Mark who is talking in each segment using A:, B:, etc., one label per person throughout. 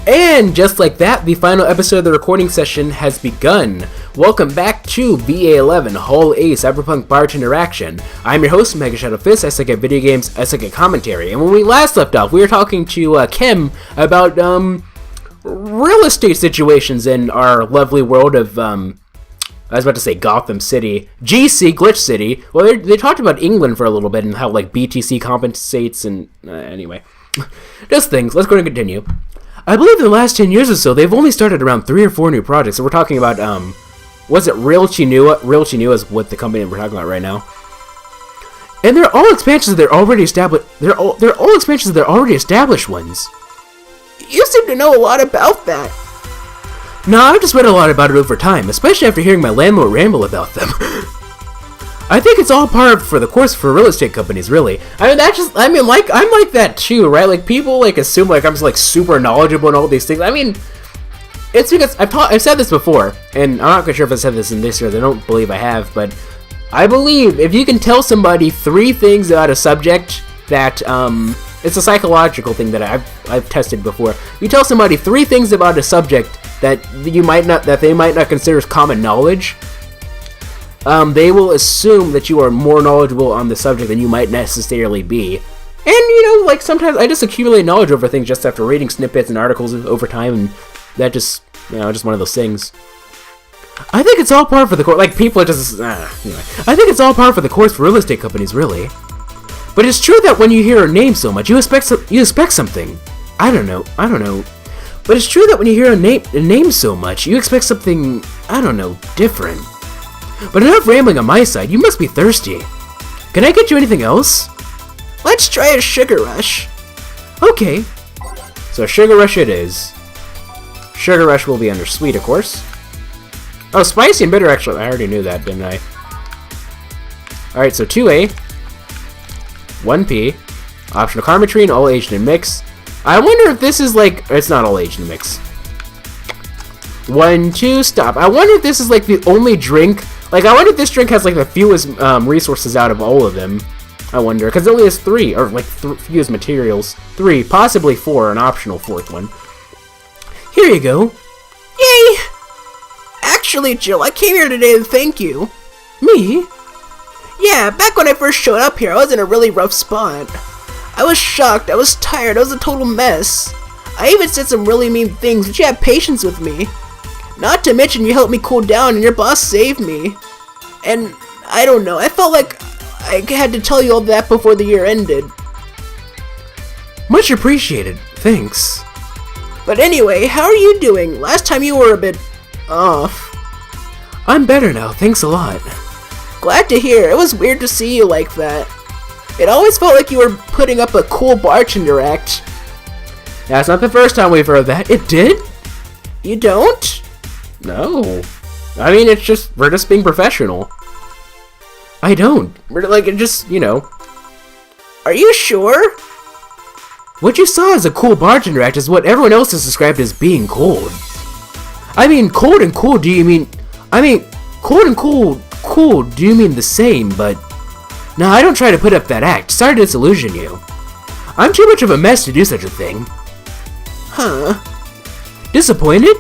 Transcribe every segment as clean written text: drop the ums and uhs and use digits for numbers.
A: And just like that, the final episode of the recording session has begun. Welcome back to VA-11, Hall A, Cyberpunk Bartender action. I'm your host, MegaShadowFist. I suck at video games, I suck at commentary. And when we last left off, we were talking to Kim about real estate situations in our lovely world of, I was about to say Gotham City, GC, Glitch City. Well, they talked about England for a little bit and how, like, BTC compensates and, anyway. Just things. Let's go and continue. I believe in the last 10 years or so, they've only started around 3 or 4 new projects. So we're talking about, was it Realty New? Realty New is what the company we're talking about right now. And they're all expansions of their already established, they're all expansions of their already established ones. You seem to know a lot about that. No, I've just read a lot about it over time, especially after hearing my landlord ramble about them. I think it's all par for the course for real estate companies, really. I'm like that too, right? Like, people, like, assume, like, I'm just, like, super knowledgeable in all these things. I mean, it's because I've said this before, and I'm not quite sure if I said this in this series. I don't believe I have, but I believe if you can tell somebody 3 things about a subject that, it's a psychological thing that I've tested before. You tell somebody 3 things about a subject that they might not consider as common knowledge, they will assume that you are more knowledgeable on the subject than you might necessarily be. And, you know, like, sometimes I just accumulate knowledge over things just after reading snippets and articles over time, and that just, you know, just one of those things. I think it's all par for the course. Like, people are just, anyway. I think it's all par for the course for real estate companies, really. But it's true that when you hear a name so much, you expect something. I don't know. But it's true that when you hear a name so much, you expect something, I don't know, different. But enough rambling on my side, you must be thirsty. Can I get you anything else? Let's try a sugar rush. Okay. So sugar rush it is. Sugar rush will be under sweet, of course. Oh, spicy and bitter, actually. I already knew that, didn't I? Alright, so 2A. 1P. Optional Carmetrine, all aged in mix. I wonder if this is like... It's not all aged in mix. 1, 2, stop. I wonder if this is like the only drink... Like, I wonder if this drink has, like, the fewest resources out of all of them. I wonder. Because it only has 3. Or, like, fewest materials. 3. Possibly 4. An optional 4th one. Here you go. Yay! Actually, Jill, I came here today to thank you. Me? Yeah, back when I first showed up here, I was in a really rough spot. I was shocked. I was tired. I was a total mess. I even said some really mean things, but you had patience with me. Not to mention you helped me cool down and your boss saved me. And, I don't know, I felt like I had to tell you all that before the year ended. Much appreciated, thanks. But anyway, how are you doing? Last time you were a bit off. I'm better now, thanks a lot. Glad to hear, it was weird to see you like that. It always felt like you were putting up a cool bartender act. That's not the first time we've heard that. It did? You don't? No. I mean, it's just, we're just being professional. I don't. We're like, it just, you know. Are you sure? What you saw as a cool bartender act is what everyone else has described as being cold. I mean, cold and cool, do you mean... cold and cool, do you mean the same, but... No, I don't try to put up that act. Sorry to disillusion you. I'm too much of a mess to do such a thing. Huh. Disappointed?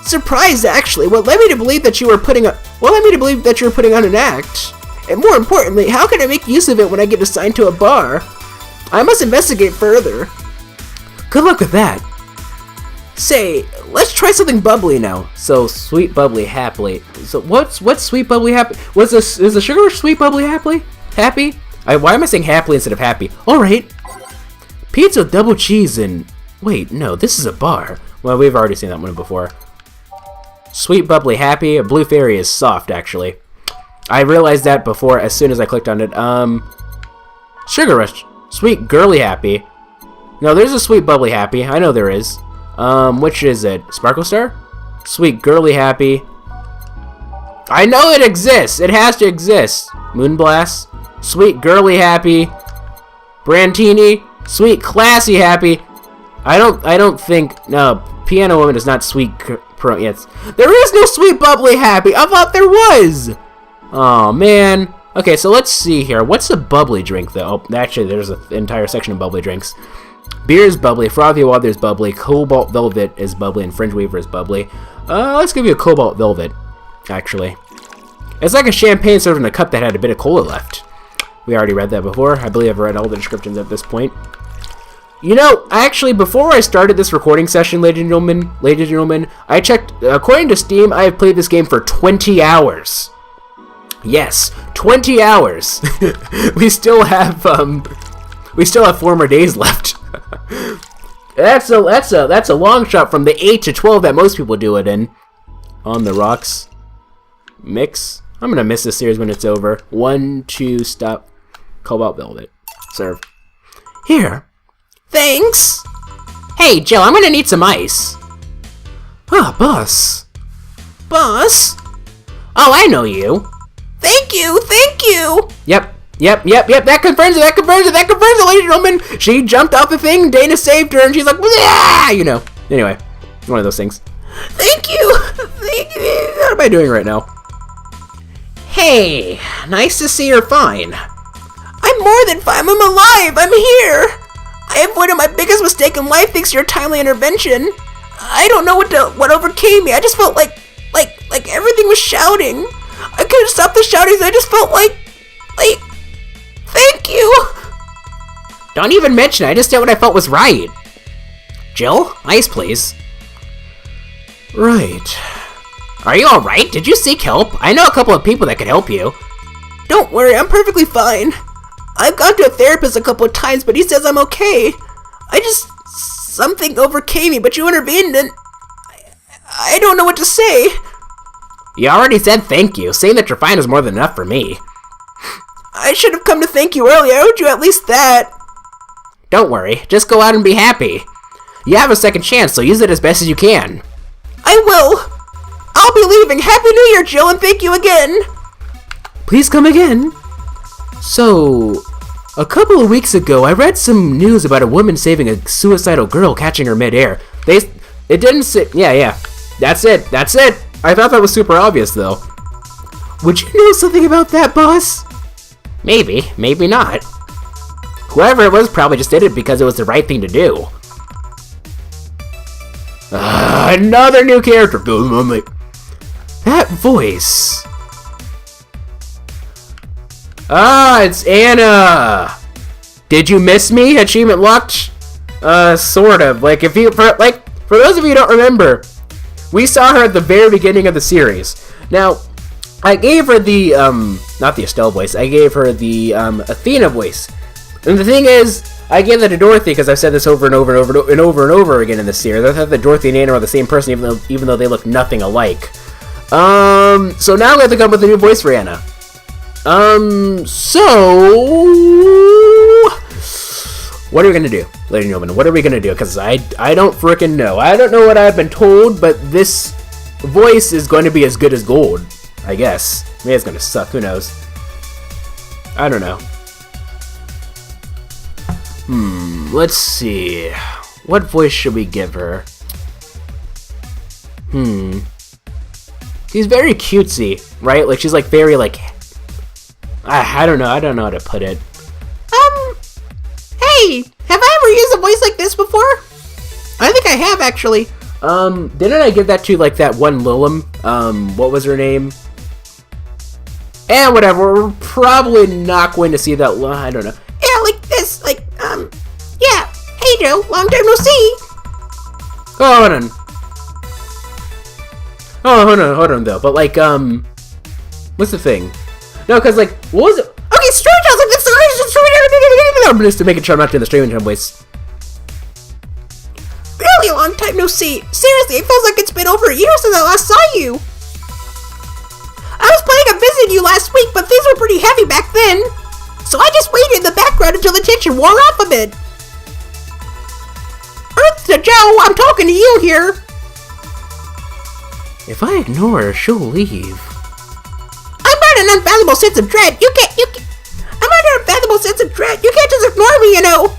A: Surprised, actually. What led me to believe that you were putting on an act? And more importantly, how can I make use of it when I get assigned to a bar? I must investigate further. Good luck with that. Say, let's try something bubbly now. So, sweet bubbly happily. So, what's sweet bubbly happy? Is the sugar sweet bubbly happily? Happy? Why am I saying happily instead of happy? Alright. Pizza with double cheese and... Wait, no, this is a bar. Well, we've already seen that one before. Sweet bubbly happy. A blue fairy is soft, actually. I realized that before as soon as I clicked on it. Sugar rush. Sweet girly happy. No, there's a sweet bubbly happy. I know there is. Which is it? Sparkle Star? Sweet girly happy. I know it exists. It has to exist. Moonblast. Sweet girly happy. Brantini. Sweet classy happy. I don't think... No, Piano Woman is not sweet... Yes. There is no sweet bubbly happy. I thought there was. Oh man. Okay, so let's see here. What's a bubbly drink though? Oh, actually, there's an entire section of bubbly drinks. Beer is bubbly, frothy water is bubbly, cobalt velvet is bubbly, and fringe weaver is bubbly. Let's give you a cobalt velvet, actually. It's like a champagne served in a cup that had a bit of cola left. We already read that before. I believe I've read all the descriptions at this point. You know, actually, before I started this recording session, ladies and gentlemen, I checked. According to Steam, I have played this game for 20 hours. Yes, 20 hours. we still have 4 more days left. That's a long shot from the 8 to 12 that most people do it in. On the rocks. Mix. I'm gonna miss this series when it's over. 1, 2, stop. Cobalt velvet. Serve. Here. Thanks. Hey, Jill, I'm gonna need some ice. Ah, boss. Boss? Oh, I know you. Thank you. Yep. That confirms it, ladies and gentlemen. She jumped off the thing, Dana saved her, and she's like, yeah, you know. Anyway, one of those things. Thank you. What am I doing right now? Hey, nice to see you're fine. I'm more than fine. I'm alive. I'm here. I avoided my biggest mistake in life thanks to your timely intervention. I don't know what overcame me. I just felt like everything was shouting. I couldn't stop the shouting. I just felt like, thank you. Don't even mention it. I just did what I felt was right. Jill, ice, please. Right. Are you alright? Did you seek help? I know a couple of people that could help you. Don't worry, I'm perfectly fine. I've gone to a therapist a couple of times, but he says I'm okay. Something overcame me, but you intervened and I don't know what to say. You already said thank you. Saying that you're fine is more than enough for me. I should have come to thank you earlier. I owed you at least that. Don't worry, just go out and be happy. You have a second chance, so use it as best as you can. I will. I'll be leaving. Happy New Year, Jill, and thank you again. Please come again. So, a couple of weeks ago, I read some news about a woman saving a suicidal girl, catching her midair. It didn't say, yeah. That's it. I thought that was super obvious, though. Would you know something about that, boss? Maybe not. Whoever it was probably just did it because it was the right thing to do. Another new character. That voice. It's Anna. Did you miss me? Achievement locked? Sort of. For those of you who don't remember, we saw her at the very beginning of the series. Now, I gave her the, not the Estelle voice, I gave her the, Athena voice. And the thing is, I gave that to Dorothy because I've said this over and over again in this series. I thought that Dorothy and Anna are the same person even though they look nothing alike. So now we have to come up with a new voice for Anna. What are we gonna do, ladies and gentlemen? What are we gonna do? Because I don't frickin' know. I don't know what I've been told, but this voice is going to be as good as gold, I guess. Maybe it's gonna suck, who knows? I don't know. Let's see. What voice should we give her? She's very cutesy, right? Like, she's like very like... I don't know how to put it. Hey! Have I ever used a voice like this before? I think I have, actually. Didn't I give that to, like, that one Lilum? What was her name? And whatever, we're probably not going to see that, I don't know. Yeah, like this, like, yeah. Hey, Joe, long time no see. Oh, hold on. Oh, hold on, though. But, like, what's the thing? No, because, like, what was it? Okay, Strange House, like, I'm just making sure I'm not doing the Strange House voice. Really long time no see. Seriously, it feels like it's been over a year since I last saw you. I was planning on visiting you last week, but things were pretty heavy back then. So I just waited in the background until the tension wore off a bit. Earth to Joe, I'm talking to you here. If I ignore her, she'll leave. I'm not an unfathomable sense of dread. I'm not an unfathomable sense of dread. You can't just ignore me, you know.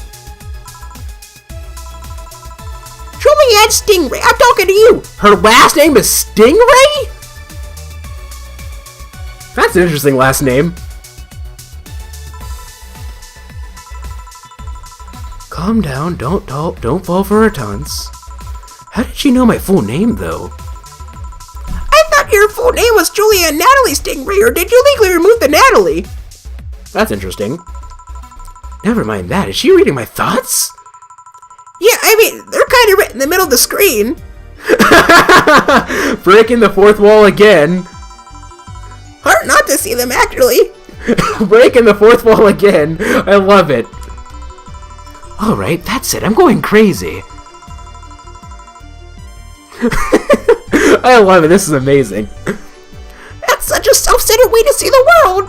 A: Truly and Stingray, I'm talking to you. Her last name is Stingray? That's an interesting last name. calm down. Don't fall for her taunts. How did she know my full name, though?
B: I thought your full name was Julia Natalie Stingray, or did you legally remove the Natalie?
A: That's interesting. Never mind that. Is she reading my thoughts?
B: Yeah, I mean, they're kind of right in the middle of the screen.
A: Breaking the fourth wall again.
B: Hard not to see them, actually.
A: Breaking the fourth wall again. I love it. Alright, that's it. I'm going crazy. I love it. This is amazing.
B: That's such a self-centered way to see the world.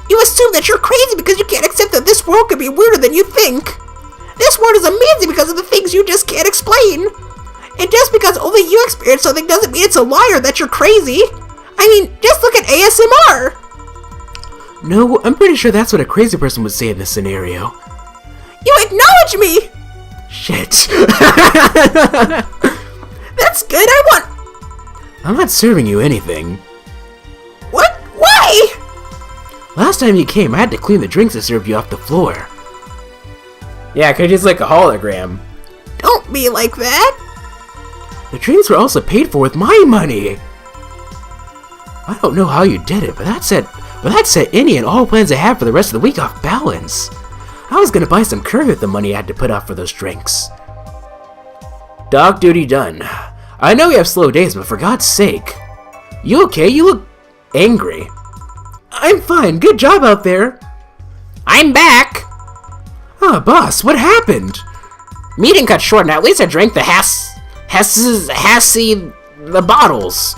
B: You assume that you're crazy because you can't accept that this world could be weirder than you think. This world is amazing because of the things you just can't explain. And just because only you experience something doesn't mean it's a liar that you're crazy. I mean, just look at ASMR.
A: No, I'm pretty sure that's what a crazy person would say in this scenario.
B: You acknowledge me!
A: Shit.
B: That's good,
A: I'm not serving you anything.
B: What? Why?
A: Last time you came, I had to clean the drinks I served you off the floor. Yeah, 'cause he's like a hologram.
B: Don't be like that.
A: The drinks were also paid for with my money. I don't know how you did it, but that set any and all plans I had for the rest of the week off balance. I was gonna buy some curry with the money I had to put out for those drinks. Dog duty done. I know you have slow days, but for God's sake. You okay? You look angry. I'm fine. Good job out there.
B: I'm back.
A: Ah, boss, what happened?
B: Meeting cut short, and at least I drank the the bottles.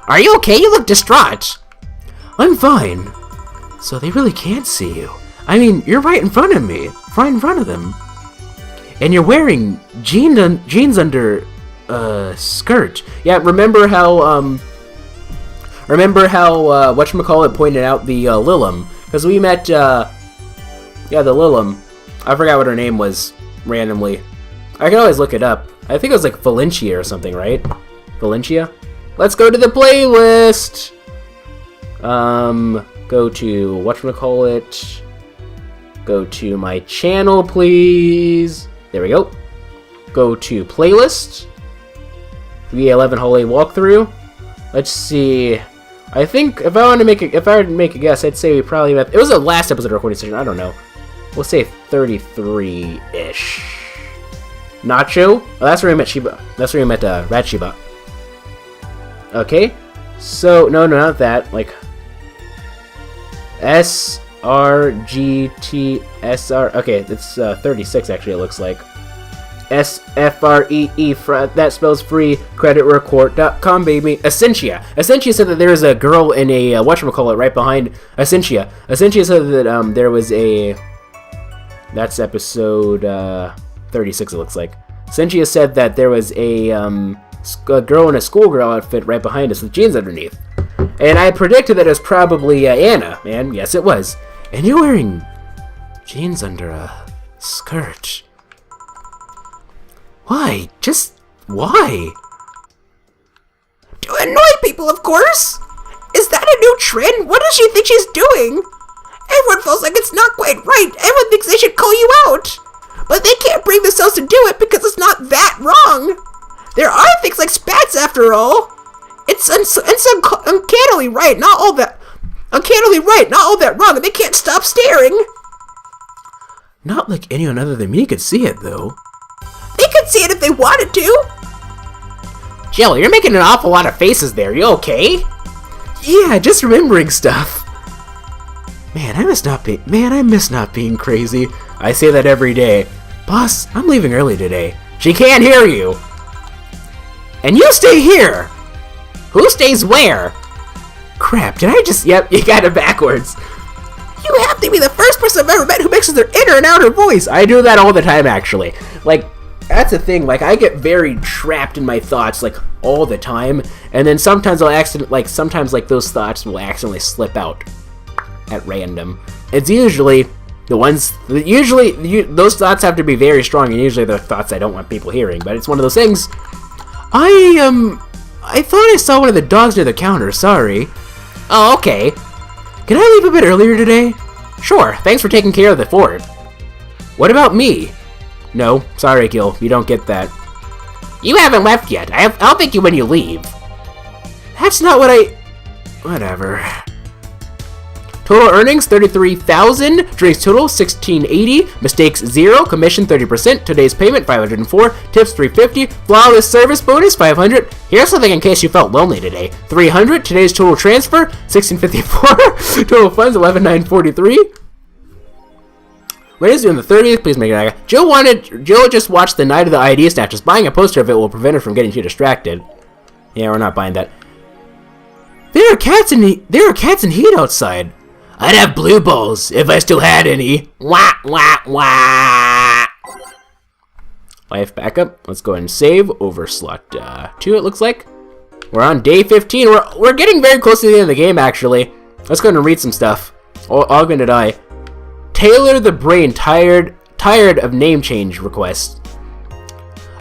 B: Are you okay? You look distraught.
A: I'm fine. So they really can't see you. I mean, you're right in front of me. Right in front of them. And you're wearing jeans under skirt. Yeah, remember how whatchamacallit pointed out the Lilum, because we met the Lilum. I forgot what her name was randomly. I can always look it up. I think it was like Valencia or something, right? Valencia? Let's go to the playlist. Go to whatchamacallit. Go to my channel, please. There we go. Go to playlist. VA-11 holiday walkthrough. Let's see. I think if I were to make a guess, I'd say we probably met. It was the last episode of recording session. I don't know. We'll say 33-ish. Nacho. Oh, that's where we met Shiba. That's where we met Rat Shiba. Okay. So no, not that. Like SRGTSR. Okay, it's 36 actually. It looks like. SFREE, that spells free, creditreport.com, baby. Essentia said that there was a girl in a, whatchamacallit, right behind Essentia. Essentia said that, there was a, that's episode, 36, it looks like. Essentia said that there was a girl in a schoolgirl outfit right behind us with jeans underneath. And I predicted that it was probably, Anna, and yes, it was. And you're wearing jeans under a skirt. Why? Just why?
B: To annoy people, of course! Is that a new trend? What does she think she's doing? Everyone feels like it's not quite right. Everyone thinks they should call you out. But they can't bring themselves to do it because it's not that wrong. There are things like spats, after all. It's uncannily right, not all that wrong, and they can't stop staring.
A: Not like anyone other than me could see it, though.
B: They could see it if they wanted to.
A: Jill, you're making an awful lot of faces there. You okay? Yeah, just remembering stuff. Man, I miss not being crazy. I say that every day. Boss, I'm leaving early today. She can't hear you. And you stay here. Who stays where? Crap, did I just... Yep, you got it backwards.
B: You have to be the first person I've ever met who mixes their inner and outer voice.
A: I do that all the time, actually. Like, that's the thing. Like, I get very trapped in my thoughts, like, all the time. And then sometimes those thoughts will accidentally slip out at random. It's usually those thoughts have to be very strong, and usually they're thoughts I don't want people hearing. But it's one of those things. I thought I saw one of the dogs near the counter. Sorry. Oh, okay. Can I leave a bit earlier today? Sure, thanks for taking care of the fort. What about me? No, sorry, Gil, you don't get that.
B: You haven't left yet. I'll thank you when you leave.
A: That's not what I... Whatever. Total earnings, 33,000. Drinks total, 1680. Mistakes, 0. Commission, 30%. Today's payment, 504. Tips, 350. Flawless service bonus, 500. Here's something in case you felt lonely today. 300. Today's total transfer, 1654. Total funds, 11,943. Wednesday on the 30th, please make it. Jill just watched the Night of the ID Snatchers. Buying a poster of it will prevent her from getting too distracted. Yeah, we're not buying that. There are cats in heat outside. I'd have blue balls if I still had any.
B: Wah, wah, wah.
A: Life backup. Let's go ahead and save over slot 2, it looks like. We're on day 15. We're getting very close to the end of the game, actually. Let's go ahead and read some stuff. Augmented Eye. Taylor the Brain tired of name change requests.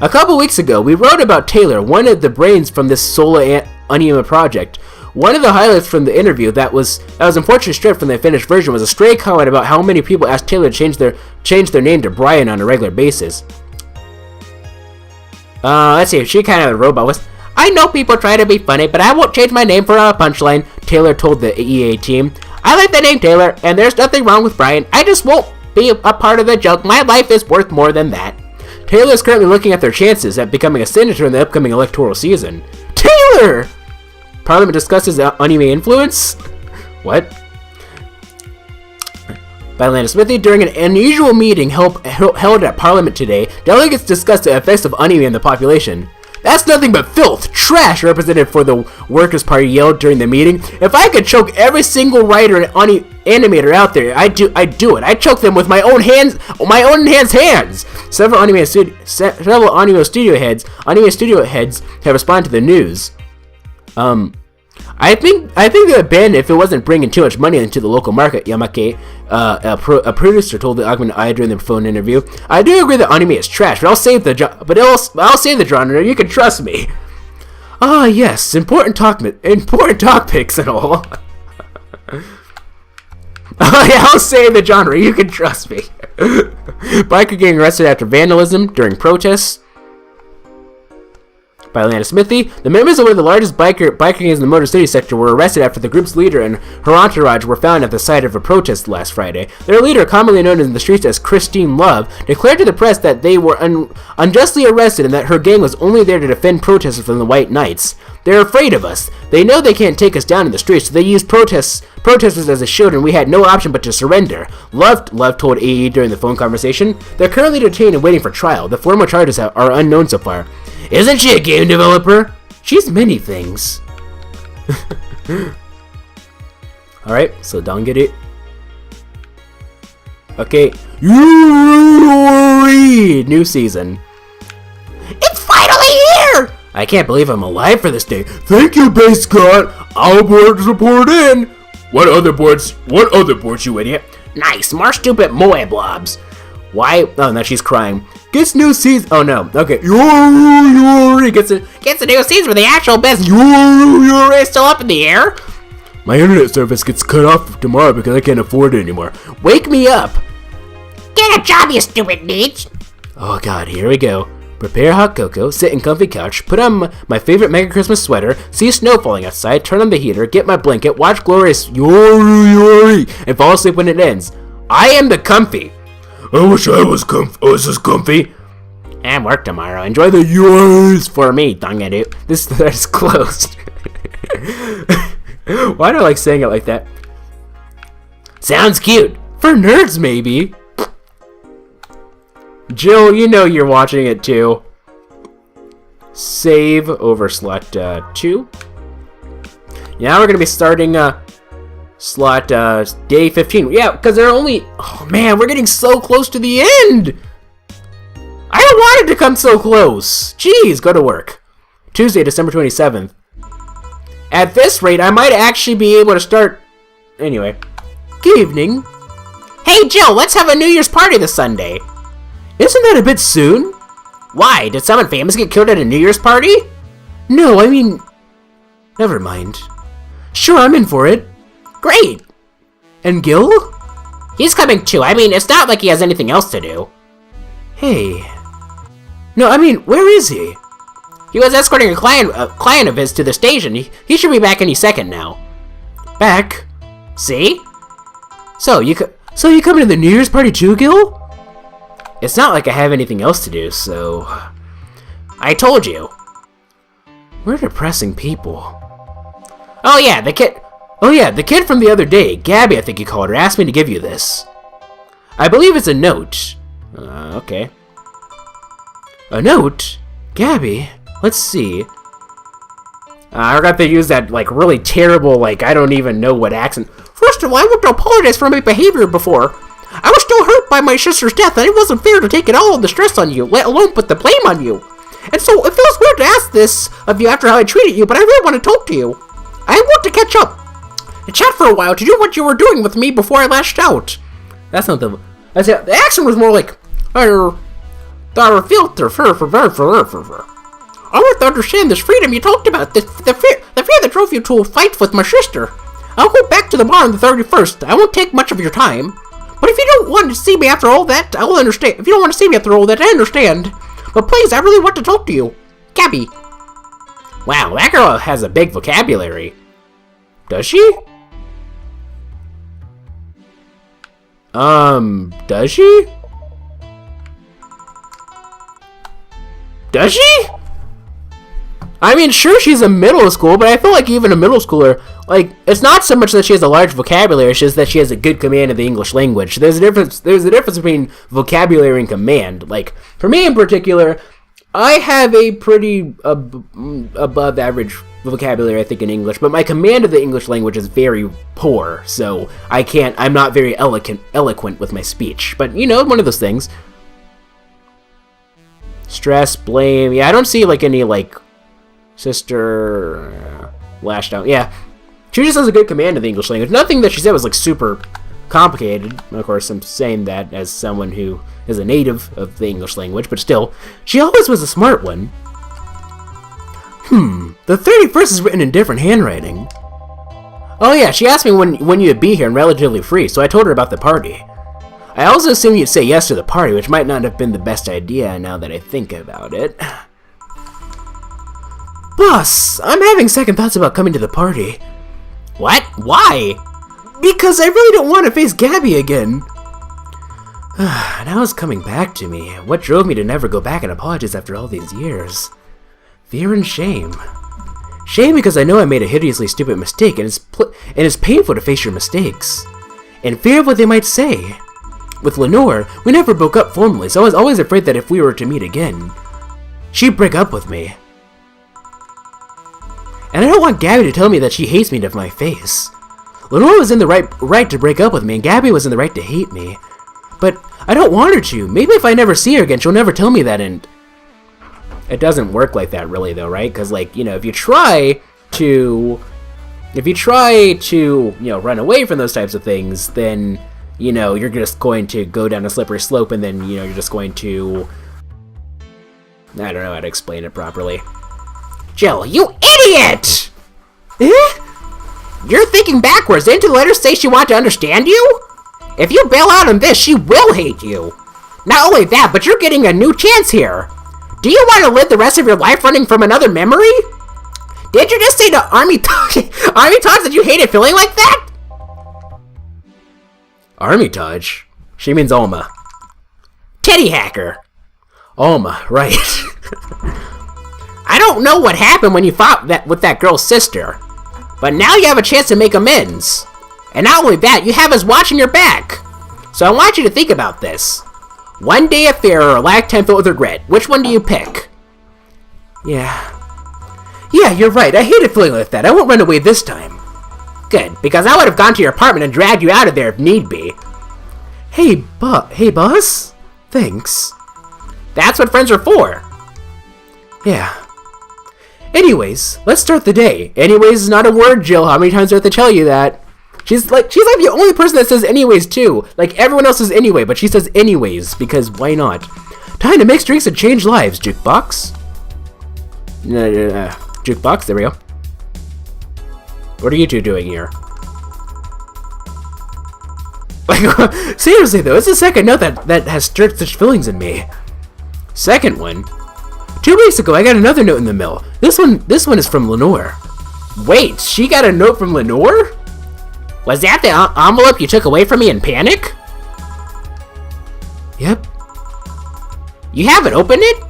A: A couple weeks ago, we wrote about Taylor, one of the brains from this Sola Anima project. One of the highlights from the interview that was unfortunately stripped from the finished version was a stray comment about how many people asked Taylor to change their name to Brian on a regular basis. Let's see, she kind of a robot was. I know people try to be funny, but I won't change my name for a punchline, Taylor told the EA team. I like the name Taylor, and there's nothing wrong with Brian. I just won't be a part of the joke. My life is worth more than that. Taylor is currently looking at their chances at becoming a senator in the upcoming electoral season. Taylor! Parliament discusses anime influence? What? By Lana Smithy, during an unusual meeting held at Parliament today, delegates discussed the effects of anime in the population. That's nothing but filth, trash, representative for the Workers' Party yelled during the meeting. If I could choke every single writer and animator out there, I'd do it. I'd choke them with my own hands. Several anime studio heads have responded to the news. I think they would ban if it wasn't bringing too much money into the local market. Yamake, a producer, told the Augmented Eye during the phone interview. I do agree that anime is trash, but I'll save the genre. You can trust me. Ah, yes, important topics and all. Oh yeah, I'll save the genre. You can trust me. Biker getting arrested after vandalism during protests. By Lana Smithy, the members of one of the largest biker gangs in the Motor City sector were arrested after the group's leader and her entourage were found at the site of a protest last Friday. Their leader, commonly known in the streets as Christine Love, declared to the press that they were unjustly arrested and that her gang was only there to defend protesters from the White Knights. They're afraid of us. They know they can't take us down in the streets, so they use protesters as a shield, and we had no option but to surrender. Love told AE during the phone conversation. They're currently detained and waiting for trial. The formal charges are unknown so far. Isn't she a game developer? She's many things. Alright, so don't get it. Okay. New season.
B: It's finally here!
A: I can't believe I'm alive for this day. Thank you, Base Scott. Our boards report in. What other boards, you idiot?
B: Nice, more stupid moe blobs.
A: Why? Oh, now she's crying. Gets new season. Oh no. Okay. Yuri gets a
B: new season for the actual best. Yuri is still up in the air.
A: My internet service gets cut off tomorrow because I can't afford it anymore. Wake me up.
B: Get a job, you stupid bitch.
A: Oh god, here we go. Prepare hot cocoa, sit in comfy couch, put on my favorite Mega Christmas sweater, see snow falling outside, turn on the heater, get my blanket, watch glorious Yuri, and fall asleep when it ends. I am the comfy. I wish I was as comfy.
B: And work tomorrow.
A: Enjoy the yours for me, dang it. This thread is closed. Why do I like saying it like that? Sounds cute. For nerds, maybe. Jill, you know you're watching it too. Save over slot 2. Now we're going to be starting slot day 15. Yeah, because they're only... Oh man, we're getting so close to the end. I don't want it to come so close. Jeez, go to work. Tuesday, December 27th. At this rate, I might actually be able to start... Anyway. Good evening.
B: Hey Jill, let's have a New Year's party this Sunday.
A: Isn't that a bit soon?
B: Why? Did someone famous get killed at a New Year's party?
A: No, I mean... Never mind. Sure, I'm in for it.
B: Great.
A: And Gil?
B: He's coming too. I mean, it's not like he has anything else to do.
A: Hey. No, I mean, where is he?
B: He was escorting a client of his to the station. He should be back any second now.
A: Back?
B: See?
A: So you coming to the New Year's party too, Gil? It's not like I have anything else to do, so...
B: I told you.
A: We're depressing people.
B: Oh yeah, the kid
A: from the other day, Gabby I think you called her, asked me to give you this. I believe it's a note. Okay. A note? Gabby? Let's see.
B: I forgot to use that, like, really terrible, like, I don't even know what accent. First of all, I want to apologize for my behavior before. I was still hurt by my sister's death, and it wasn't fair to take it all of the stress on you, let alone put the blame on you. And so, it feels weird to ask this of you after how I treated you, but I really want to talk to you. I want to catch up. And chat for a while to do what you were doing with me before I lashed out.
A: That's not the...
B: The accent was more like... I want to understand this freedom you talked about, the fear that drove you to a fight with my sister. I'll go back to the bar on the 31st. I won't take much of your time. But if you don't want to see me after all that, I'll understand. If you don't want to see me after all that, I understand. But please, I really want to talk to you. Gabby.
A: Wow, that girl has a big vocabulary. Does she? Does she? Does she? I mean, sure, she's a middle school, but I feel like even a middle schooler, like, it's not so much that she has a large vocabulary, it's just that she has a good command of the English language. There's a difference between vocabulary and command. Like, for me in particular, I have a pretty above average vocabulary, I think, in English, but my command of the English language is very poor, so I'm not very eloquent with my speech. But, you know, one of those things. Stress, blame, yeah, I don't see, like, any, like, sister lashed out. Yeah, she just has a good command of the English language. Nothing that she said was like super complicated. Of course, I'm saying that as someone who is a native of the English language, but still, she always was a smart one. The 31st is written in different handwriting. Oh yeah, she asked me when you'd be here and relatively free, so I told her about the party. I also assumed you'd say yes to the party, which might not have been the best idea now that I think about it. Boss, I'm having second thoughts about coming to the party.
B: What? Why?
A: Because I really don't want to face Gabby again. Now it's coming back to me. What drove me to never go back and apologize after all these years? Fear and shame. Shame because I know I made a hideously stupid mistake, and it's painful to face your mistakes. And fear of what they might say. With Lenore, we never broke up formally, so I was always afraid that if we were to meet again, she'd break up with me. And I don't want Gabby to tell me that she hates me to my face. Lenore was in the right to break up with me, and Gabby was in the right to hate me. But I don't want her to. Maybe if I never see her again, she'll never tell me that, and... It doesn't work like that, really, though, right? Because, like, you know, if you try to, you know, run away from those types of things, then, you know, you're just going to go down a slippery slope, and then, you know, you're just going to... I don't know how to explain it properly.
B: Jill, you idiot! You're thinking backwards. Didn't the letters say she wanted to understand you? If you bail out on this, she will hate you. Not only that, but you're getting a new chance here. Do you want to live the rest of your life running from another memory? Did you just say to Army Taj that you hated feeling like that?
A: Army Taj? She means Alma.
B: Teddy Hacker.
A: Alma, right.
B: I don't know what happened when you fought with that girl's sister, but now you have a chance to make amends. And not only that, you have us watching your back. So I want you to think about this. One day of fear or a lifetime filled with regret. Which one do you pick?
A: Yeah, you're right. I hated feeling like that. I won't run away this time.
B: Good, because I would have gone to your apartment and dragged you out of there if need be.
A: Hey, boss? Thanks.
B: That's what friends are for.
A: Yeah. Anyways, let's start the day. Anyways is not a word, Jill. How many times do I have to tell you that? She's like the only person that says anyways too. Like everyone else says anyway, but she says anyways because why not? Time to mix drinks and change lives, jukebox. Jukebox, there we go. What are you two doing here? Like, seriously though, it's the second note that has stirred such feelings in me. Second one? 2 weeks ago, I got another note in the mail. This one is from Lenore. Wait, she got a note from Lenore? Was that the envelope you took away from me in panic? Yep. You haven't opened it?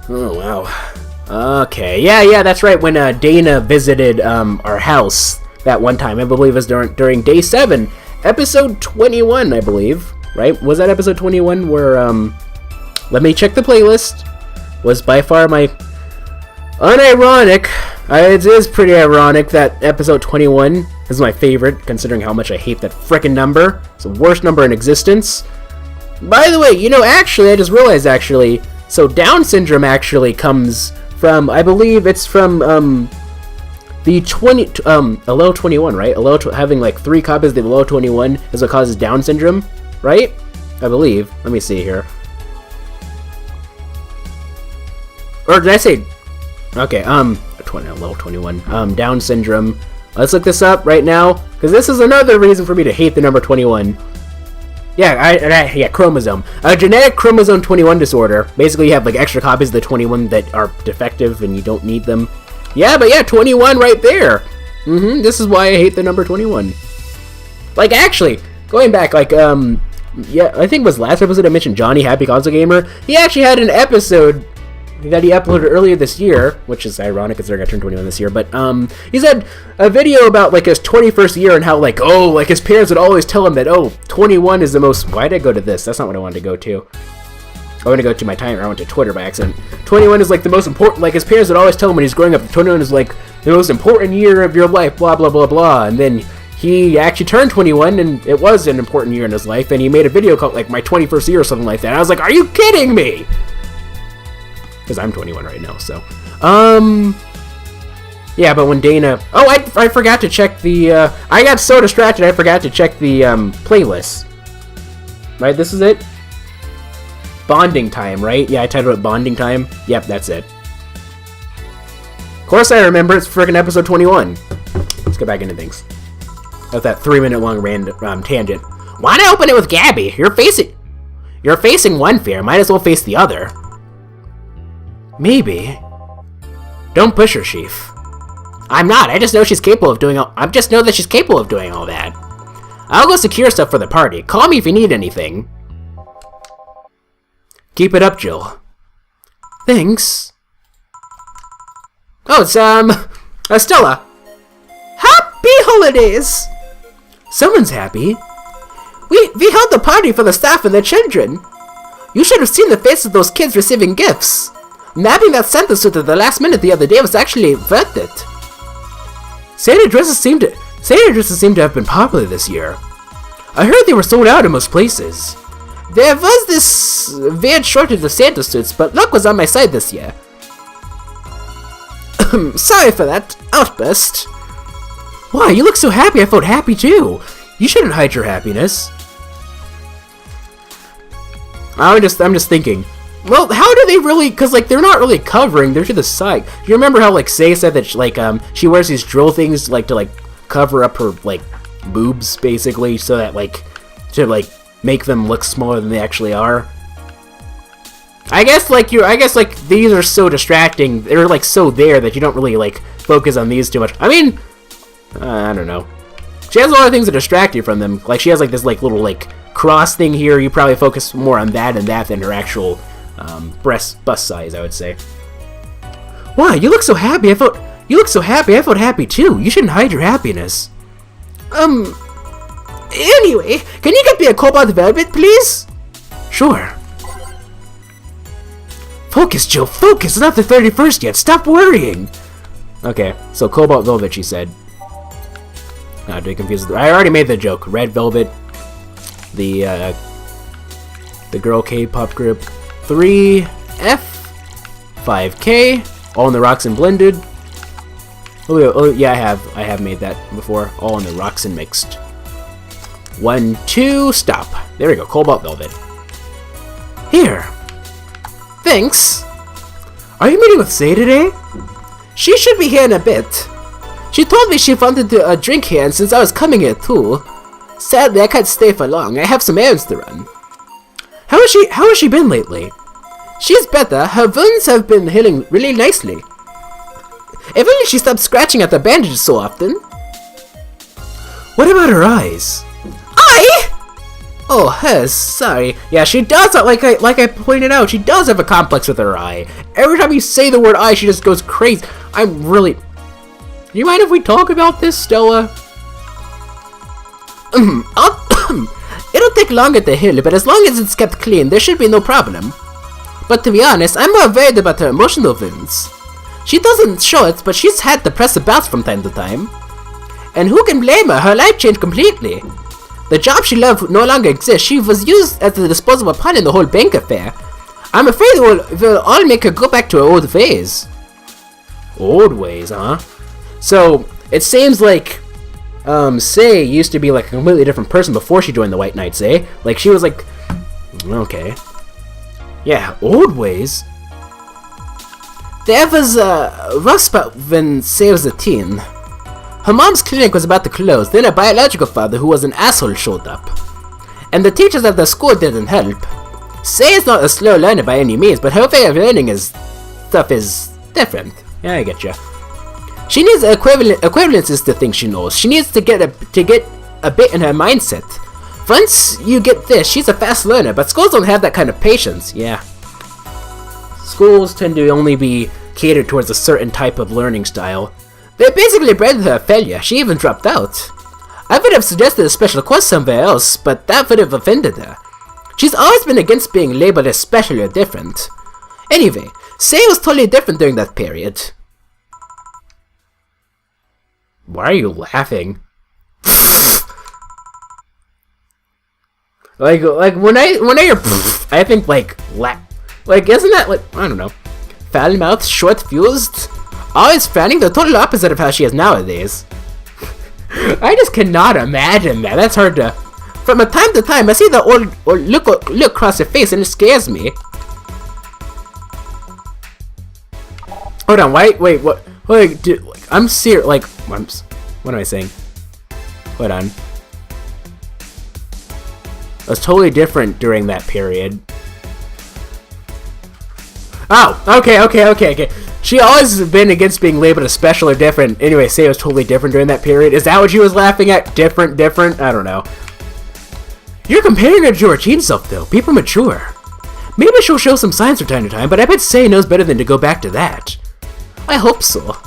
A: Oh, wow. Okay, yeah, that's right. When Dana visited our house that one time, I believe it was during day 7, episode 21, I believe. Right? Was that episode 21 where, let me check the playlist. Was by far my unironic. It is pretty ironic that episode 21 is my favorite, considering how much I hate that frickin' number. It's the worst number in existence. By the way, actually, I just realized, so Down syndrome actually comes from, I believe it's from, the allele 21, right? Having, like, 3 copies of the allele 21 is what causes Down syndrome, right? I believe. Let me see here. Or did I say... Okay, allele 21. Down syndrome. Let's look this up right now, because this is another reason for me to hate the number 21. Yeah, chromosome. A genetic chromosome 21 disorder. Basically, you have, like, extra copies of the 21 that are defective and you don't need them. Yeah, but yeah, 21 right there. This is why I hate the number 21. Like, actually, going back, like, yeah, I think it was last episode I mentioned Johnny, Happy Console Gamer. He actually had an episode that he uploaded earlier this year, which is ironic considering I turned 21 this year, but he's had a video about, like, his 21st year and how, like, his parents would always tell him that, 21 is the most... Why did I go to this? That's not what I wanted to go to. I want to go to my timer. I went to Twitter by accident. 21 is, like, the most important... Like, his parents would always tell him when he's growing up, 21 is, like, the most important year of your life, blah, blah, blah, blah, and then he actually turned 21, and it was an important year in his life, and he made a video called, like, my 21st year or something like that. And I was like, are you kidding me? Because I'm 21 right now, so. Yeah, but when Dana... Oh, I forgot to check the, I got so distracted I forgot to check the, playlist. Right, this is it? Bonding time, right? Yeah, I titled it Bonding Time. Yep, that's it. Of course I remember, it's freaking episode 21. Let's get back into things. That's that 3-minute long tangent. Why not open it with Gabby? You're facing one fear, might as well face the other. Maybe. Don't push her, Chief. I'm not. I just know she's capable of doing all... I just know that she's capable of doing all that. I'll go secure stuff for the party. Call me if you need anything. Keep it up, Jill. Thanks. Oh, it's, Stella.
B: Happy holidays!
A: Someone's happy.
B: We held the party for the staff and the children. You should have seen the faces of those kids receiving gifts. Nabbing that Santa suit at the last minute the other day was actually worth it. Santa dresses seem to have been popular this year. I heard they were sold out in most places. There was this weird shortage of Santa suits, but luck was on my side this year. Sorry for that outburst.
A: Why, you look so happy I felt happy too. You shouldn't hide your happiness. I'm just thinking. Well, how do they really... Because, like, they're not really covering. They're to the side. You remember how, like, Say said that, like, she wears these drill things, like, to, like, cover up her, like, boobs, basically, so that, like, to, like, make them look smaller than they actually are. I guess, like, these are so distracting. They're, like, so there that you don't really, like, focus on these too much. I mean, I don't know. She has a lot of things that distract you from them. Like, she has, like, this, like, little, like, cross thing here. You probably focus more on that and that than her actual... bust size, I would say. Wow, you look so happy. You look so happy. I felt happy too. You shouldn't hide your happiness.
B: Anyway, can you get me a cobalt velvet, please?
A: Sure. Focus, Jill. Focus. It's not the 31st yet. Stop worrying. Okay, so cobalt velvet, she said. Not to be confused. I already made the joke. Red velvet. The girl K-pop group. 3F, 5K, all in the rocks and blended. Oh yeah, I have made that before. All in the rocks and mixed. 1, 2, stop. There we go, cobalt velvet. Here.
B: Thanks.
A: Are you meeting with Say today?
B: She should be here in a bit. She told me she wanted to drink here, and since I was coming here too. Sadly, I can't stay for long. I have some errands to run.
A: How has she been lately? She's better. Her wounds have been healing really nicely. If only she stopped scratching at the bandages so often. What about her eyes?
B: Eye?
A: Oh, hers. Sorry. Yeah, she does. Like I pointed out, she does have a complex with her eye. Every time you say the word eye, she just goes crazy. I'm really. Do you mind if we talk about this, Stella?
B: It'll take longer to heal, but as long as it's kept clean, there should be no problem. But to be honest, I'm more worried about her emotional wounds. She doesn't show it, but she's had depressive bouts from time to time. And who can blame her? Her life changed completely. The job she loved no longer exists. She was used as a disposable pawn in the whole bank affair. I'm afraid it will all make her go back to her old ways.
A: Old ways, huh? So, it seems like, Sei used to be like a completely different person before she joined the White Knights, eh? Like, she was like... Okay. Yeah, old ways.
B: There was a rough spot when Sei was a teen. Her mom's clinic was about to close, then her biological father, who was an asshole, showed up. And the teachers at the school didn't help. Sei is not a slow learner by any means, but her way of learning stuff is different.
A: Yeah, I get ya.
B: She needs equivalences to things she knows. She needs to get a bit in her mindset. Once you get this, she's a fast learner, but schools don't have that kind of patience.
A: Yeah. Schools tend to only be catered towards a certain type of learning style.
B: They basically bred her a failure. She even dropped out. I would have suggested a special course somewhere else, but that would have offended her. She's always been against being labeled as special or different. Anyway, Sei was totally different during that period.
A: Why are you laughing? like when I hear I think like isn't that like, I don't know, foul mouthed, short fused, always frowning, the total opposite of how she is nowadays. I just cannot imagine that. That's hard to.
B: From time to time, I see the old look across her face, and it scares me.
A: Hold on, wait, what? Wait, dude, I'm serious. Like, what am I saying? Hold on. It was totally different during that period. Oh, okay. She always been against being labeled as special or different. Anyway, Sei was totally different during that period. Is that what she was laughing at? Different? I don't know. You're comparing her to her teen self, though. People mature. Maybe she'll show some signs from time to time, but I bet Sei knows better than to go back to that.
B: I hope so.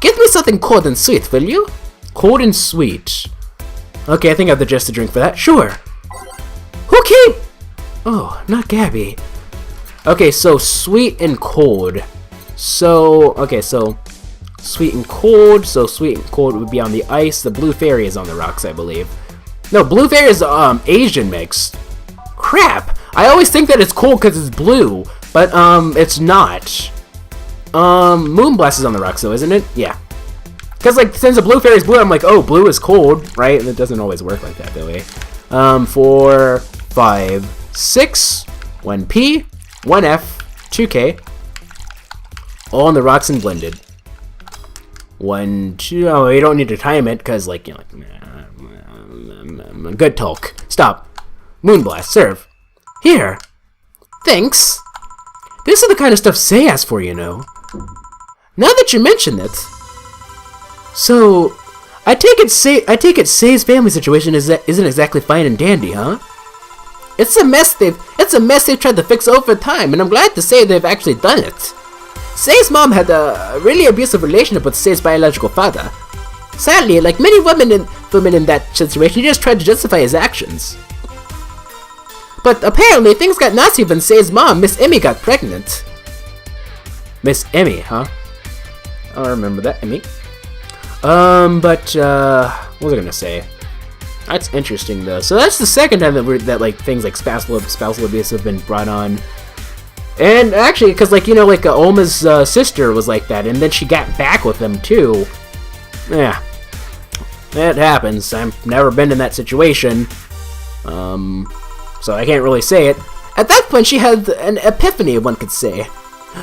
B: Get me something cold and sweet, will you?
A: Cold and sweet. Okay, I think I have the just a drink for that. Sure.
B: Who came?
A: Oh, not Gabby. Okay, so sweet and cold. So sweet and cold. So sweet and cold would be on the ice. The blue fairy is on the rocks, I believe. No, blue fairy is Asian mix. Crap! I always think that it's cold because it's blue, but it's not. Moonblast is on the rocks though, isn't it? Yeah. Because like since the blue fairy is blue, I'm like, oh, blue is cold, right? And it doesn't always work like that, though. 4, 5, 6, 1P, 1F, 2K. All on the rocks and blended. 1, 2. Oh, you don't need to time it because, like, you know, good talk. Stop. Moonblast, serve. Here.
B: Thanks.
A: This is the kind of stuff Sei asked for, you know.
B: Now that you mention it.
A: So, I take it Sei's family situation isn't exactly fine and dandy, huh?
B: It's a mess they've tried to fix over time, and I'm glad to say they've actually done it. Sei's mom had a really abusive relationship with Sei's biological father. Sadly, like many women in that situation, he just tried to justify his actions. But apparently, things got nasty when Sei's mom, Miss Emmy, got pregnant.
A: Miss Emmy, huh? I don't remember that, Emmy. What was I gonna say? That's interesting, though. So that's the second time that like things like spousal abuse have been brought on. And actually, because like, you know, like Oma's sister was like that, and then she got back with them too. Yeah, it happens. I've never been in that situation, so I can't really say it.
B: At that point, she had an epiphany, one could say.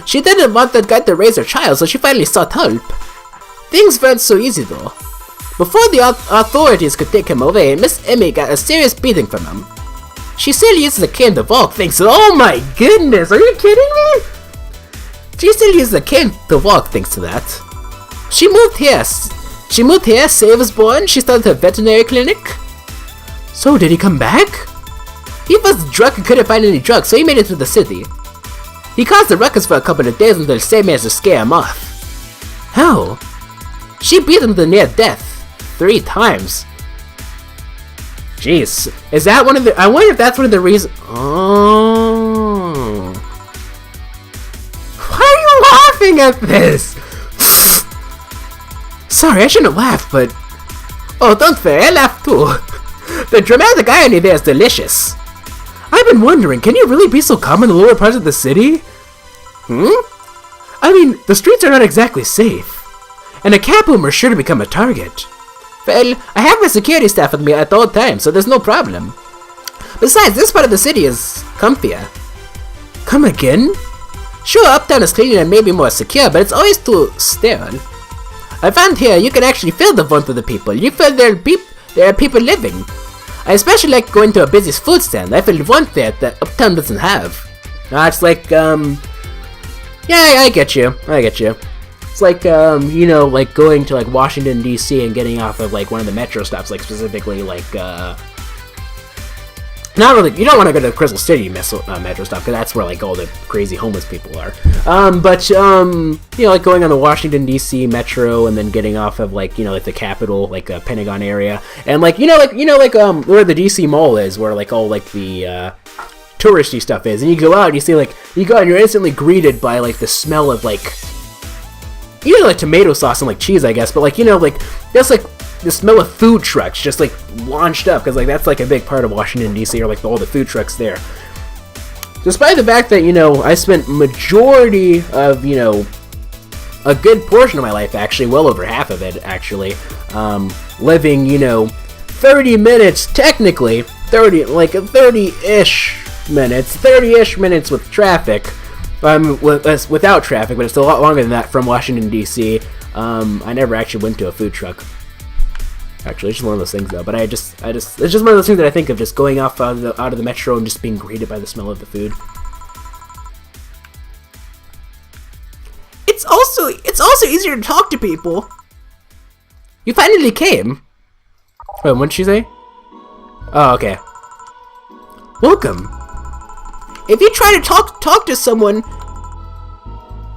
B: She didn't want that guy to raise her child, so she finally sought help. Things weren't so easy, though. Before the authorities could take him away, Miss Emmy got a serious beating from him.
A: She still uses a cane to walk, thanks to— oh my goodness, are you kidding me? She still uses a cane to walk thanks to that. She moved here, Save was born, she started a veterinary clinic. So, did he come back? He was drunk and couldn't find any drugs, so he made it to the city. He caused a ruckus for a couple of days until Save managed to scare him off. How? She beat him to near death 3 times. Jeez, is that one of the— I wonder if that's one of the reasons— oh. Why are you laughing at this? Sorry, I shouldn't laugh, but— oh, don't fear, I laugh too. The dramatic irony there is delicious. I've been wondering, can you really be so calm in the lower parts of the city? I mean, the streets are not exactly safe, and a cat boomer is sure to become a target. Well, I have my security staff with me at all times, so there's no problem. Besides, this part of the city is comfier. Come again? Sure, uptown is cleaner and maybe more secure, but it's always too sterile. I found here you can actually feel the warmth of the people. You feel there are people living. I especially like going to a busy food stand. I feel warmth there that uptown doesn't have. It's like, yeah, I get you. It's like, you know, like going to like Washington D.C. and getting off of like one of the metro stops, like specifically like, not really, you don't want to go to the Crystal City metro stop, because that's where like all the crazy homeless people are. But you know, like going on the Washington D.C. metro and then getting off of like, you know, like the Capitol, like Pentagon area, and like, you know, where the D.C. Mall is, where like all like the touristy stuff is, and you go out and you see like, you go out and you're instantly greeted by like the smell of like, you know, like tomato sauce and like cheese, I guess, but like, you know, like there's like the smell of food trucks just like launched up, because like that's like a big part of Washington D.C. or like all the food trucks there. Despite the fact that, you know, I spent majority of, you know, a good portion of my life, actually well over half of it actually, living, you know, 30 minutes technically, 30-ish minutes with traffic, without traffic, but it's a lot longer than that from Washington D.C. I never actually went to a food truck. Actually, it's just one of those things though. But it's just one of those things that I think of, just going off out of the metro and just being greeted by the smell of the food.
B: It's also easier to talk to people.
A: You finally came. Wait, what did she say? Oh, okay. Welcome.
B: If you try to talk to someone.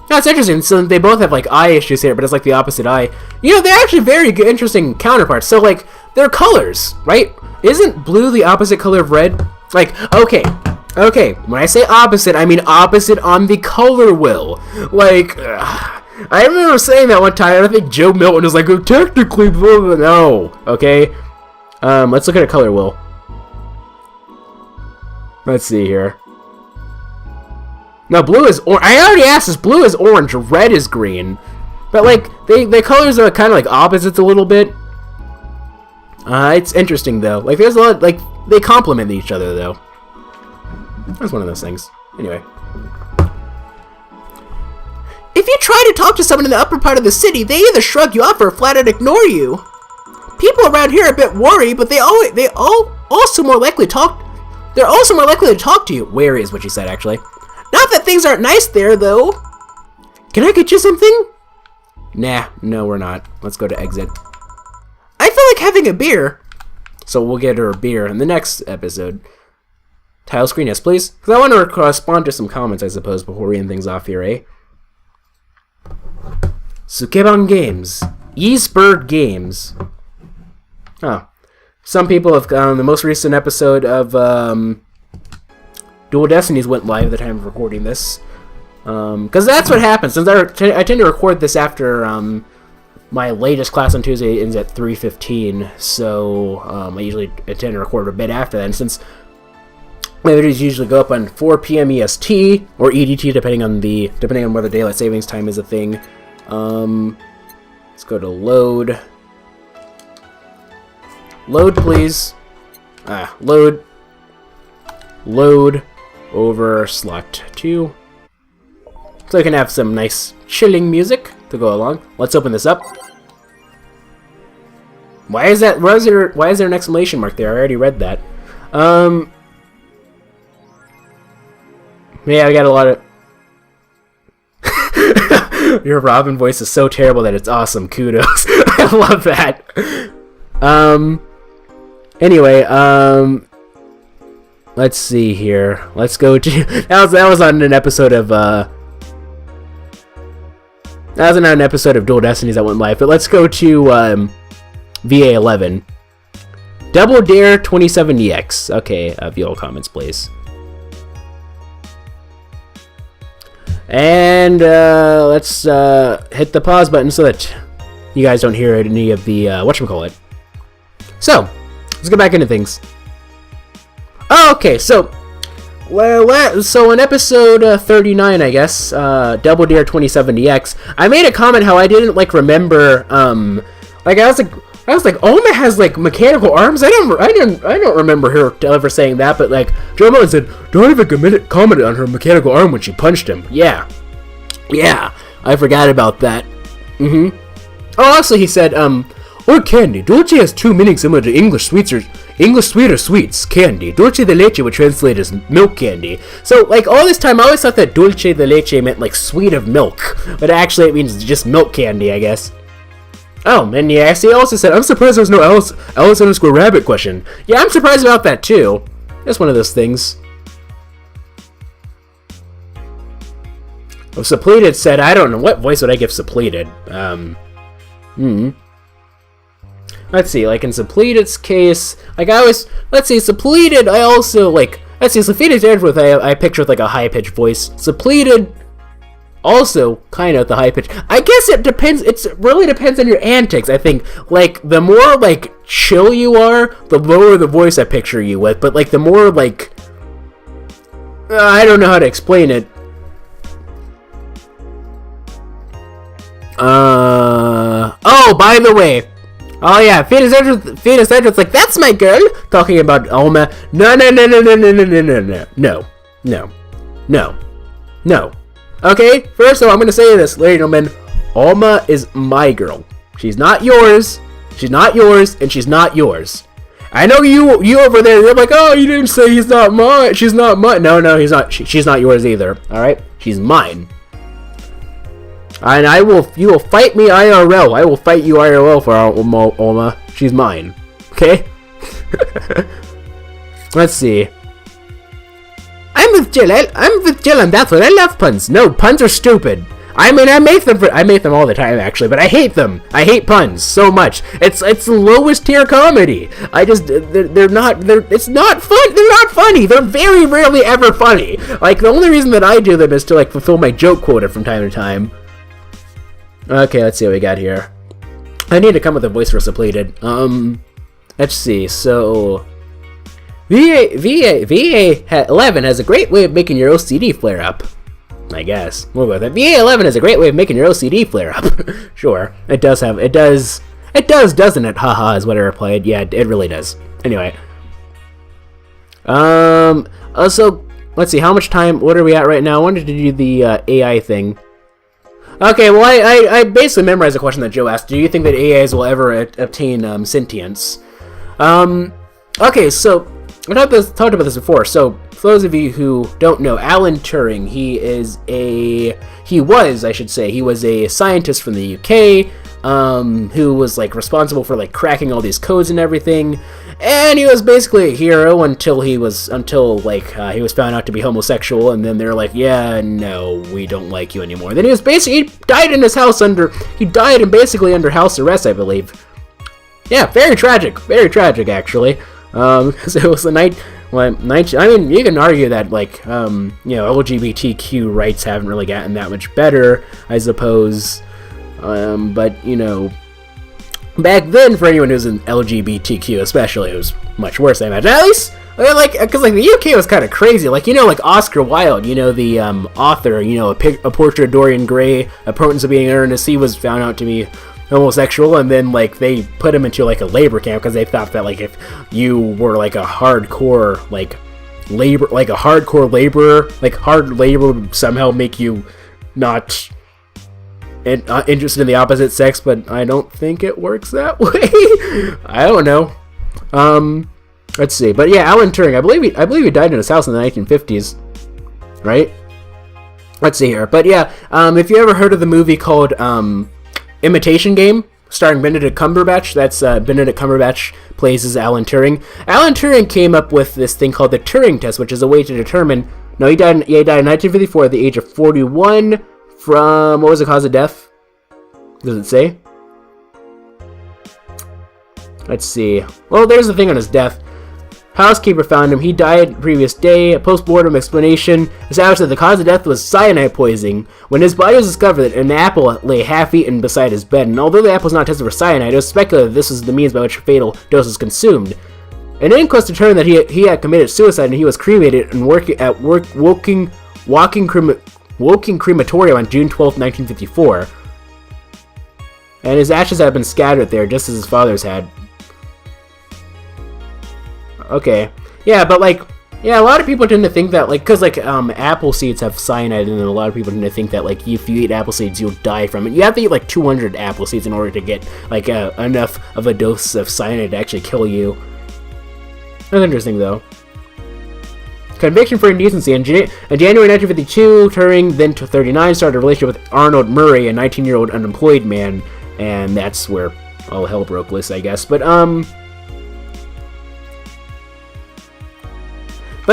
A: That's interesting. So they both have like eye issues here, but it's like the opposite eye. You know, they're actually very good, interesting counterparts. So like, they're colors, right? Isn't blue the opposite color of red? Like, okay. When I say opposite, I mean opposite on the color wheel. Like, I remember saying that one time, and I think Joe Milton was like, oh, technically, blah, blah, no. Okay. Let's look at a color wheel. Let's see here. No, blue is orange. I already asked this. Blue is orange. Red is green. But like, their colors are kind of like opposites a little bit. It's interesting though. Like, there's a lot. Like, they complement each other though. That's one of those things. Anyway.
B: If you try to talk to someone in the upper part of the city, they either shrug you off or flat out ignore you. People around here are a bit worried, but they're also more likely to talk to you. Wary is what she said, actually. Not that things aren't nice there, though.
A: Can I get you something? Nah, no, we're not. Let's go to exit.
B: I feel like having a beer.
A: So we'll get her a beer in the next episode. Tile screen, yes, please. Because I want to respond to some comments, I suppose, before reading things off here, eh? Sukeban Games. Ysbryd Games. Oh. Some people have the most recent episode of Dual Destinies went live at the time of recording this. Because that's what happens. Since I tend to record this after my latest class on Tuesday ends at 3:15, so I usually tend to record a bit after that. And since my videos usually go up on 4 p.m. EST or EDT, depending on whether daylight savings time is a thing. Let's go to load. Load, please. Load over slot 2. So I can have some nice chilling music to go along. Let's open this up. Why is there an exclamation mark there? I already read that. Yeah, I got a lot of... Your Robin voice is so terrible that it's awesome. Kudos. I love that. Anyway, let's see here. Let's go to... That was on an episode of, That was on an episode of Dual Destinies that went live. But let's go to, VA-11. Double Dare 27EX. Okay, view all comments, please. And let's hit the pause button so that you guys don't hear any of the whatchamacallit. So, let's get back into things. Oh, okay, so in episode 39, I guess, Double Dare 2070X, I made a comment how I didn't remember. I was like, Oma has mechanical arms. I don't remember her ever saying that. But Joe Mullen said, don't even comment on her mechanical arm when she punched him. Yeah, I forgot about that. Oh, also he said, or candy. Dulce has two meanings similar to English sweet or sweets. Candy. Dulce de leche would translate as milk candy. So all this time I always thought that dulce de leche meant sweet of milk, but actually it means just milk candy, I guess. Oh, and yeah, he also said, I'm surprised there's no Alice_Rabbit question. Yeah, I'm surprised about that too. That's one of those things. Oh, Suppleted said, I don't know, what voice would I give Suppleted? Let's see, in Suppleted's case, let's see, Suppleted, I also, let's see, Suppleted's I picture with a high-pitched voice. Suppleted, also kind of the high pitch. I guess it depends. It really depends on your antics. I think the more chill you are, the lower the voice I picture you with. But the more I don't know how to explain it. Oh, by the way. Oh yeah, Phoenix Edward's that's my girl, talking about Oma. No. Okay, first of all, I'm gonna say this, ladies and gentlemen. Alma is my girl. She's not yours. She's not yours, and she's not yours. I know you over there. You're like, oh, you didn't say he's not mine. She's not mine. No, he's not. She's not yours either. All right, she's mine. And you will fight me IRL. I will fight you IRL for Alma. She's mine. Okay. Let's see. I'm with Jill, and that's what I love puns. No, puns are stupid. I mean, I make them all the time, actually, but I hate them. I hate puns so much. It's the lowest tier comedy. It's not fun. They're not funny. They're very rarely ever funny. The only reason that I do them is to, fulfill my joke quota from time to time. Okay, let's see what we got here. I need to come with a voice for Suppleted. Let's see, so... VA-11 has a great way of making your OCD flare up. I guess. We'll go with it. VA-11 has a great way of making your OCD flare up. Sure. It does, doesn't it? Haha, is what I replied. Yeah, it really does. Anyway. Also, let's see, how much time, what are we at right now? I wanted to do the AI thing. Okay, well, I basically memorized the question that Joe asked. Do you think that AIs will ever obtain sentience? Okay, so... I talked about this before, so for those of you who don't know, Alan Turing, he was a scientist from the UK, who was responsible for cracking all these codes and everything, and he was basically a hero until he was found out to be homosexual, and then they're like, yeah, no, we don't like you anymore. Then he died in his house under house arrest, I believe. Yeah, very tragic actually. Because it was the night. I mean, you can argue that LGBTQ rights haven't really gotten that much better, I suppose. But back then, for anyone who's an LGBTQ, especially, it was much worse, I imagine. At least, because the UK was kind of crazy. Oscar Wilde, the author, A Portrait of Dorian Gray, A Importance of Being Earnest, he was found out to be homosexual, and then they put him into a labor camp because they thought that if you were a hardcore laborer, hard labor would somehow make you not interested in the opposite sex, but I don't think it works that way. I don't know. Let's see, but yeah, Alan Turing, I believe he died in his house in the 1950s, right? let's see here. But yeah, if you ever heard of the movie called Imitation Game, starring Benedict Cumberbatch, that's Benedict Cumberbatch plays as Alan Turing. Alan Turing came up with this thing called the Turing test, which is a way to determine... No, he died in 1954 at the age of 41 from... What was the cause of death? Does it say? Let's see. Well, there's the thing on his death. Housekeeper found him. He died the previous day. A post-mortem explanation established that the cause of death was cyanide poisoning. When his body was discovered, an apple lay half-eaten beside his bed, and although the apple was not tested for cyanide, it was speculated this was the means by which a fatal dose was consumed. An inquest determined that he had committed suicide, and he was cremated and working at Woking Crematorium on June 12, 1954. And his ashes had been scattered there, just as his father's had. Okay. Yeah, but like, yeah, a lot of people tend to think that, like, because, like, apple seeds have cyanide, and then a lot of people tend to think that, like, if you eat apple seeds, you'll die from it. You have to eat, like, 200 apple seeds in order to get, like, enough of a dose of cyanide to actually kill you. That's interesting, though. Conviction for indecency. In January 1952, Turing, then 39, started a relationship with Arnold Murray, a 19-year-old unemployed man, and that's where all hell broke loose, I guess. But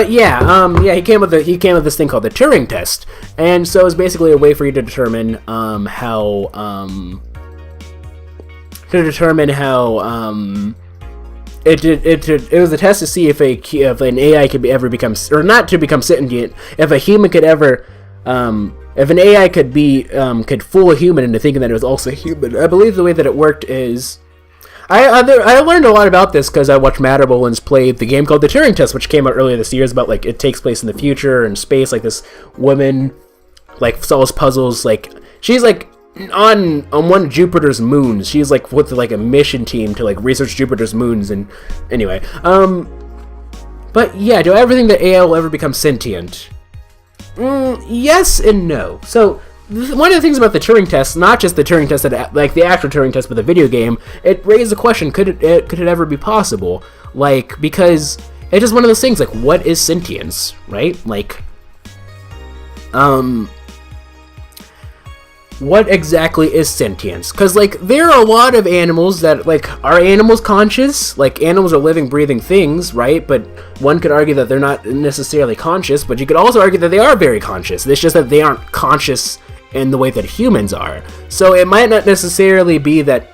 A: yeah, he came with this thing called the Turing test, and so it's basically a way for you to determine it was a test to see if an AI could ever become, or not to become sentient, if a human could ever if an AI could fool a human into thinking that it was also human. I believe the way that it worked is. I learned a lot about this because I watched Matt Boland's play the game called The Turing Test, which came out earlier this year. It's about, like, it takes place in the future and space. Like, this woman, like, solves puzzles. Like, she's, like, on one of Jupiter's moons. She's, like, with, like, a mission team to, like, research Jupiter's moons. And anyway, but yeah, do I ever think that AI will ever become sentient? Yes and no. So, one of the things about the Turing test, not just the Turing test, like the actual Turing test, but the video game, it raised the question: could it ever be possible? Like, because it's just one of those things. Like, what is sentience, right? Like, what exactly is sentience? Because, like, there are a lot of animals that, like, are animals conscious? Like, animals are living, breathing things, right? But one could argue that they're not necessarily conscious, but you could also argue that they are very conscious. It's just that they aren't conscious in the way that humans are. So it might not necessarily be that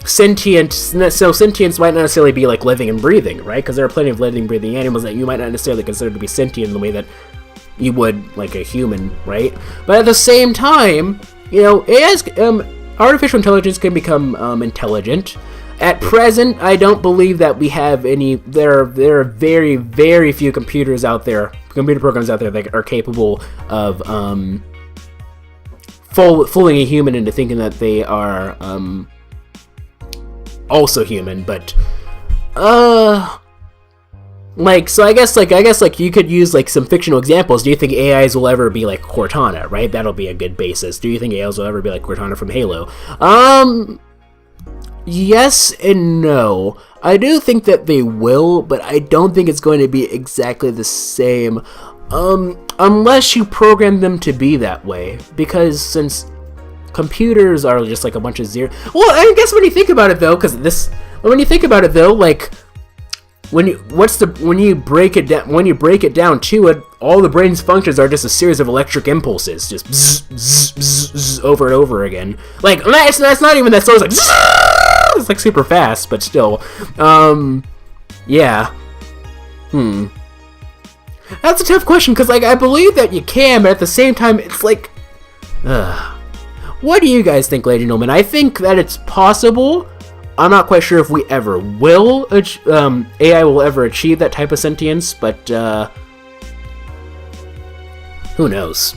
A: sentience might not necessarily be like living and breathing, right? Because there are plenty of living, breathing animals that you might not necessarily consider to be sentient in the way that you would like a human, right? But at the same time, you know, artificial intelligence can become intelligent. At present, I don't believe that we have any. There are very, very few computer programs out there that are capable of fooling a human into thinking that they are also human. But I guess you could use like some fictional examples. Do you think AIs will ever be like Cortana? Right, that'll be a good basis. Do you think AIs will ever be like Cortana from Halo? Yes and no. I do think that they will, but I don't think it's going to be exactly the same, unless you program them to be that way, because since computers are just like a bunch of zero. Well, I guess when you think about it though, like when you break it down to it, all the brain's functions are just a series of electric impulses, just bzz, bzz, bzz, bzz, over and over again. Like, it's not even that slow. It's like zzz, it's like super fast, but still, yeah. That's a tough question because, like, I believe that you can, but at the same time, it's like, what do you guys think, ladies and gentlemen? I think that it's possible. I'm not quite sure if we ever will, AI will ever achieve that type of sentience, but, who knows?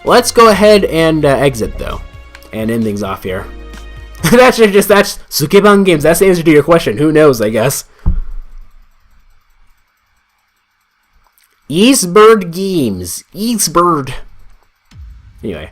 A: Let's go ahead and exit, though, and end things off here. that's Sukeban Games. That's the answer to your question. Who knows, I guess. Ysbryd Games. Ysbryd. Anyway.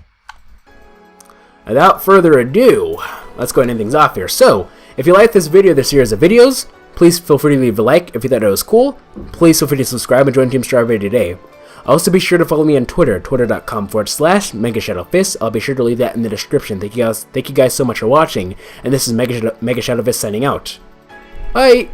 A: Without further ado, let's go ahead and end things off here. So, if you like this video, this series of videos, Please feel free to leave a like if you thought it was cool. Please feel free to subscribe and join Team Strawberry today. Also be sure to follow me on Twitter, twitter.com/MegaShadowFist. I'll be sure to leave that in the description. Thank you guys so much for watching, and this is MegaShadowFist signing out. Bye!